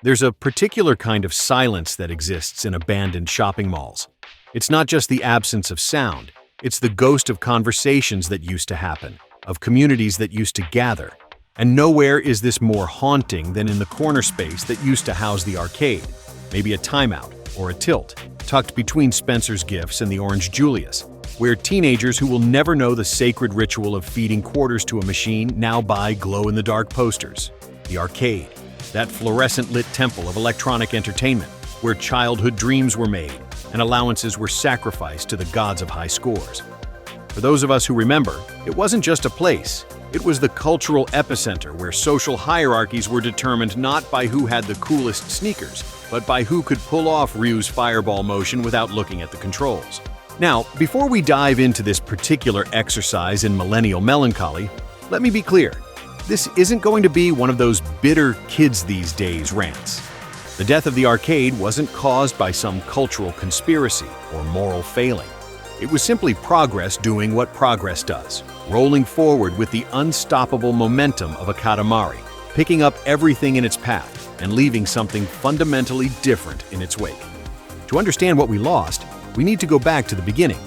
There's a particular kind of silence that exists in abandoned shopping malls. It's not just the absence of sound, it's the ghost of conversations that used to happen, of communities that used to gather. And nowhere is this more haunting than in the corner space that used to house the arcade, maybe a timeout or a tilt, tucked between Spencer's Gifts and the Orange Julius, where teenagers who will never know the sacred ritual of feeding quarters to a machine now buy glow-in-the-dark posters. The arcade, that fluorescent-lit temple of electronic entertainment, where childhood dreams were made and allowances were sacrificed to the gods of high scores. For those of us who remember, it wasn't just a place. It was the cultural epicenter where social hierarchies were determined not by who had the coolest sneakers, but by who could pull off Ryu's fireball motion without looking at the controls. Now, before we dive into this particular exercise in millennial melancholy, let me be clear. This isn't going to be one of those bitter kids these days rants. The death of the arcade wasn't caused by some cultural conspiracy or moral failing. It was simply progress doing what progress does, rolling forward with the unstoppable momentum of a Katamari, picking up everything in its path and leaving something fundamentally different in its wake. To understand what we lost, we need to go back to the beginning.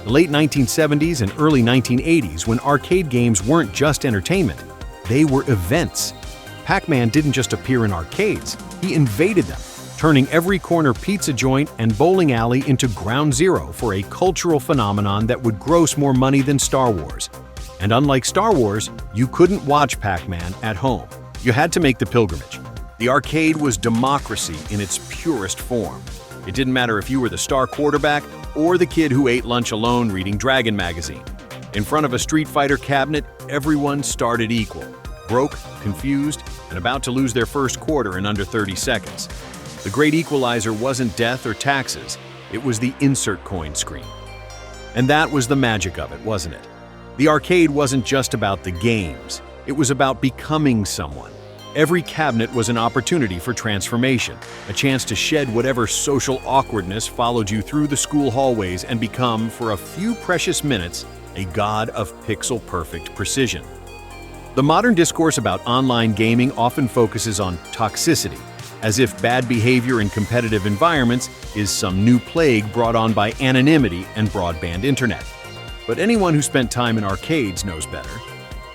The late 1970s and early 1980s, when arcade games weren't just entertainment, they were events. Pac-Man didn't just appear in arcades, he invaded them, turning every corner pizza joint and bowling alley into ground zero for a cultural phenomenon that would gross more money than Star Wars. And unlike Star Wars, you couldn't watch Pac-Man at home. You had to make the pilgrimage. The arcade was democracy in its purest form. It didn't matter if you were the star quarterback or the kid who ate lunch alone reading Dragon magazine. In front of a Street Fighter cabinet, everyone started equal, broke, confused, and about to lose their first quarter in under 30 seconds. The great equalizer wasn't death or taxes, it was the insert coin screen. And that was the magic of it, wasn't it? The arcade wasn't just about the games, it was about becoming someone. Every cabinet was an opportunity for transformation, a chance to shed whatever social awkwardness followed you through the school hallways and become, for a few precious minutes, a god of pixel-perfect precision. The modern discourse about online gaming often focuses on toxicity, as if bad behavior in competitive environments is some new plague brought on by anonymity and broadband internet. But anyone who spent time in arcades knows better.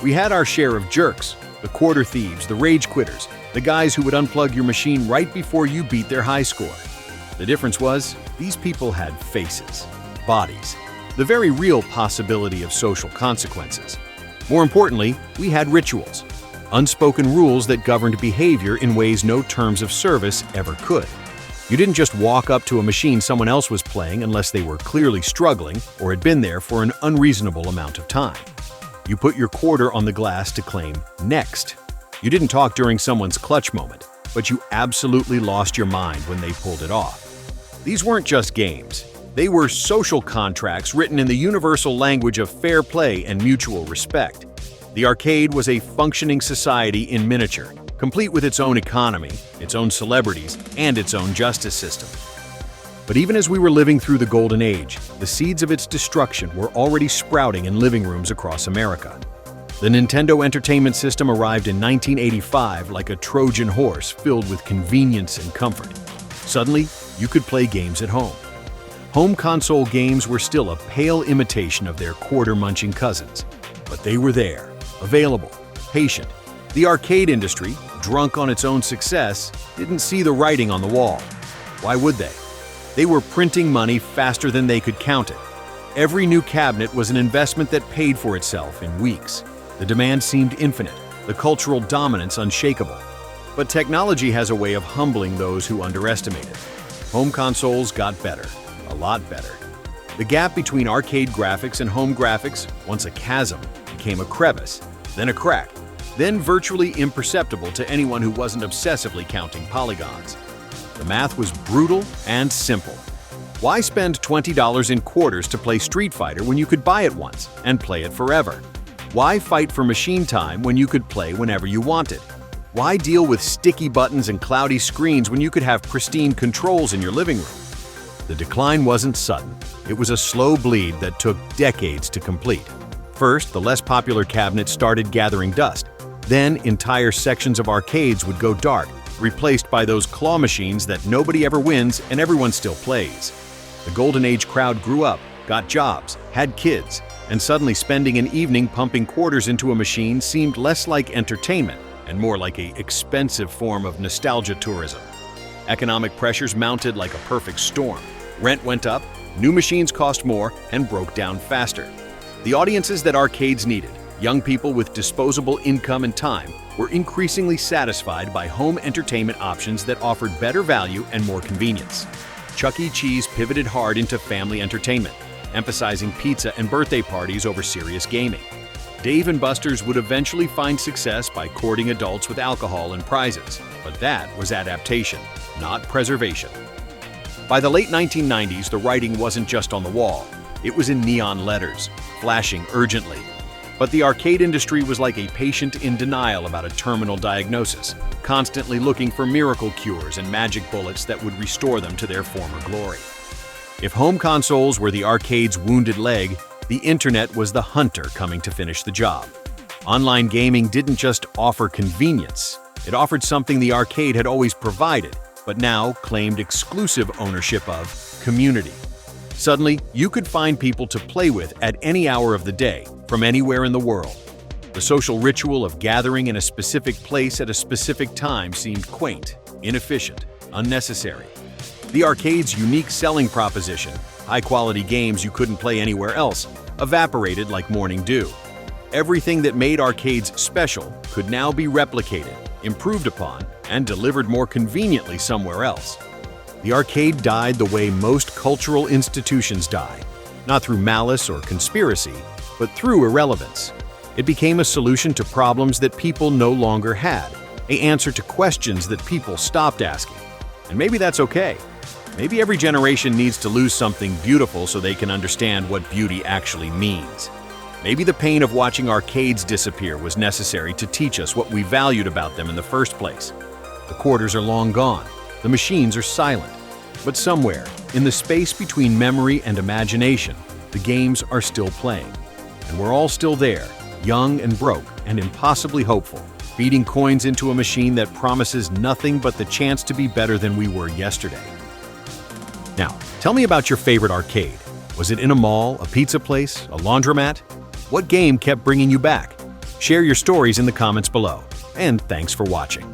We had our share of jerks, the quarter thieves, the rage quitters, the guys who would unplug your machine right before you beat their high score. The difference was, these people had faces, bodies, the very real possibility of social consequences. More importantly, we had rituals, unspoken rules that governed behavior in ways no terms of service ever could. You didn't just walk up to a machine someone else was playing unless they were clearly struggling or had been there for an unreasonable amount of time. You put your quarter on the glass to claim next. You didn't talk during someone's clutch moment, but you absolutely lost your mind when they pulled it off. These weren't just games. They were social contracts written in the universal language of fair play and mutual respect. The arcade was a functioning society in miniature, complete with its own economy, its own celebrities, and its own justice system. But even as we were living through the golden age, the seeds of its destruction were already sprouting in living rooms across America. The Nintendo Entertainment System arrived in 1985 like a Trojan horse filled with convenience and comfort. Suddenly, you could play games at home. Home console games were still a pale imitation of their quarter-munching cousins, but they were there, available, patient. The arcade industry, drunk on its own success, didn't see the writing on the wall. Why would they? They were printing money faster than they could count it. Every new cabinet was an investment that paid for itself in weeks. The demand seemed infinite, the cultural dominance unshakable. But technology has a way of humbling those who underestimate it. Home consoles got better, a lot better. The gap between arcade graphics and home graphics, once a chasm, became a crevice, then a crack, then virtually imperceptible to anyone who wasn't obsessively counting polygons. The math was brutal and simple. Why spend $20 in quarters to play Street Fighter when you could buy it once and play it forever? Why fight for machine time when you could play whenever you wanted? Why deal with sticky buttons and cloudy screens when you could have pristine controls in your living room? The decline wasn't sudden. It was a slow bleed that took decades to complete. First, the less popular cabinets started gathering dust. Then, entire sections of arcades would go dark, replaced by those claw machines that nobody ever wins and everyone still plays. The Golden Age crowd grew up, got jobs, had kids, and suddenly spending an evening pumping quarters into a machine seemed less like entertainment and more like an expensive form of nostalgia tourism. Economic pressures mounted like a perfect storm. Rent went up, new machines cost more, and broke down faster. The audiences that arcades needed, young people with disposable income and time, were increasingly satisfied by home entertainment options that offered better value and more convenience. Chuck E. Cheese pivoted hard into family entertainment, emphasizing pizza and birthday parties over serious gaming. Dave & Buster's would eventually find success by courting adults with alcohol and prizes, but that was adaptation, not preservation. By the late 1990s, the writing wasn't just on the wall. It was in neon letters, flashing urgently. But the arcade industry was like a patient in denial about a terminal diagnosis, constantly looking for miracle cures and magic bullets that would restore them to their former glory. If home consoles were the arcade's wounded leg, the internet was the hunter coming to finish the job. Online gaming didn't just offer convenience, it offered something the arcade had always provided, but now claimed exclusive ownership of: community. Suddenly, you could find people to play with at any hour of the day, from anywhere in the world. The social ritual of gathering in a specific place at a specific time seemed quaint, inefficient, unnecessary. The arcade's unique selling proposition, high-quality games you couldn't play anywhere else, evaporated like morning dew. Everything that made arcades special could now be replicated, improved upon, and delivered more conveniently somewhere else. The arcade died the way most cultural institutions die, not through malice or conspiracy, but through irrelevance. It became a solution to problems that people no longer had, an answer to questions that people stopped asking. And maybe that's okay. Maybe every generation needs to lose something beautiful so they can understand what beauty actually means. Maybe the pain of watching arcades disappear was necessary to teach us what we valued about them in the first place. The quarters are long gone. The machines are silent. But somewhere, in the space between memory and imagination, the games are still playing. And we're all still there, young and broke and impossibly hopeful, feeding coins into a machine that promises nothing but the chance to be better than we were yesterday. Now, tell me about your favorite arcade. Was it in a mall, a pizza place, a laundromat? What game kept bringing you back? Share your stories in the comments below. And thanks for watching.